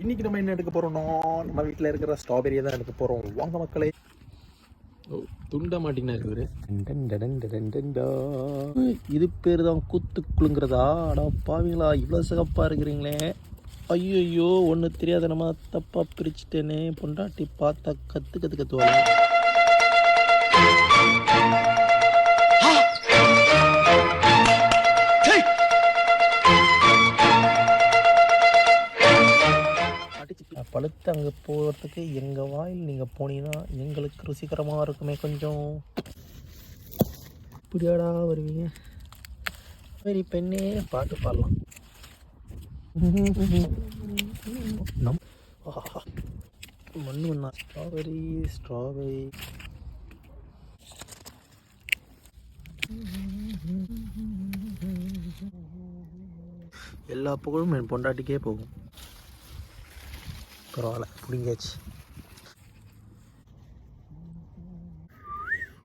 இன்னைக்கு நம்ம என்ன எடுக்க போறோம்னா நம்ம வீட்டில் இருக்கிற ஸ்ட்ராபெரியை தான் எடுக்க போறோம். வாங்க மக்களே. ஓ, துண்ட மாட்டிங்கன்னா இவரு. இது பேர் தான் கூத்து குளுங்கிறதா? அடா பாவீங்களா, இவ்வளோ சிகப்பா இருக்கிறீங்களே. ஐயோ, ஒன்று தெரியாத நம்ம தப்பா பிரிச்சுட்டேனே. பொண்டாட்டி பார்த்தா கத்துவாங்க. பழுத்து அங்கே போகிறதுக்கு எங்கள் வாயில் நீங்கள் போனீங்கன்னா எங்களுக்கு ருசிகரமாக இருக்குமே. கொஞ்சம் இப்படியாடா வருவீங்க? சரி பெண்ணே, பாட்டு பாடலாம். மண்ணு ஸ்ட்ராபெரி ஸ்ட்ராபெரி. எல்லா புகழும் என் பொண்டாட்டிக்கே போகும். பரவாயில்ல, பிடிங்காச்சு.